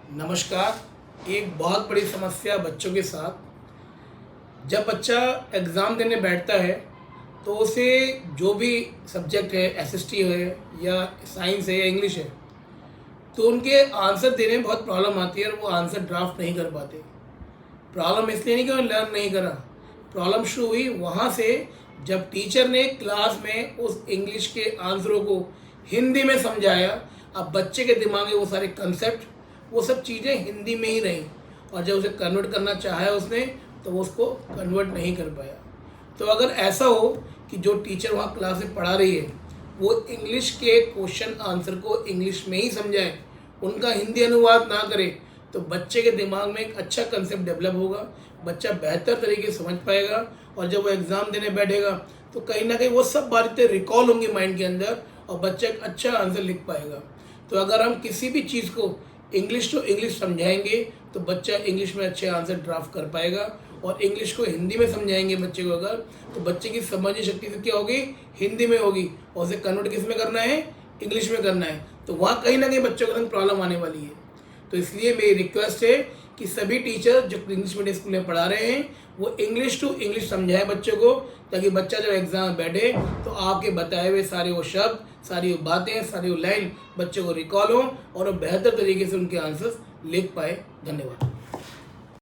नमस्कार। एक बहुत बड़ी समस्या बच्चों के साथ, जब बच्चा एग्ज़ाम देने बैठता है तो उसे जो भी सब्जेक्ट है, एसएसटी है या साइंस है या इंग्लिश है, तो उनके आंसर देने में बहुत प्रॉब्लम आती है और वो आंसर ड्राफ्ट नहीं कर पाते। प्रॉब्लम इसलिए नहीं कि उन्होंने लर्न नहीं करा, प्रॉब्लम शुरू हुई वहाँ से जब टीचर ने क्लास में उस इंग्लिश के आंसरों को हिंदी में समझाया। अब बच्चे के दिमाग में वो सारे कंसेप्ट, वो सब चीज़ें हिंदी में ही रहीं और जब उसे कन्वर्ट करना चाहा उसने तो वो उसको कन्वर्ट नहीं कर पाया। तो अगर ऐसा हो कि जो टीचर वहाँ क्लास में पढ़ा रही है वो इंग्लिश के क्वेश्चन आंसर को इंग्लिश में ही समझाए, उनका हिंदी अनुवाद ना करे, तो बच्चे के दिमाग में एक अच्छा कंसेप्ट डेवलप होगा, बच्चा बेहतर तरीके से समझ पाएगा और जब वो एग्ज़ाम देने बैठेगा तो कहीं ना कहीं वो सब बातें रिकॉल होंगी माइंड के अंदर और बच्चा एक अच्छा आंसर लिख पाएगा। तो अगर हम किसी भी चीज़ को इंग्लिश टू इंग्लिश समझाएंगे तो बच्चा इंग्लिश में अच्छे आंसर ड्राफ्ट कर पाएगा और इंग्लिश को हिंदी में समझाएंगे बच्चे को अगर, तो बच्चे की समझने शक्ति से क्या होगी, हिंदी में होगी और उसे कन्वर्ट किस में करना है, इंग्लिश में करना है। तो वहाँ कहीं ना कहीं बच्चों को प्रॉब्लम आने वाली है। तो इसलिए मेरी रिक्वेस्ट है कि सभी टीचर जो इंग्लिश मीडियम स्कूल में पढ़ा रहे हैं वो इंग्लिश टू इंग्लिश समझाएं बच्चों को, ताकि बच्चा जब एग्ज़ाम बैठे तो आपके बताए हुए सारे वो शब्द, सारी वो बातें, सारी वो लाइन बच्चों को रिकॉल हो और वो बेहतर तरीके से उनके आंसर्स लिख पाए। धन्यवाद।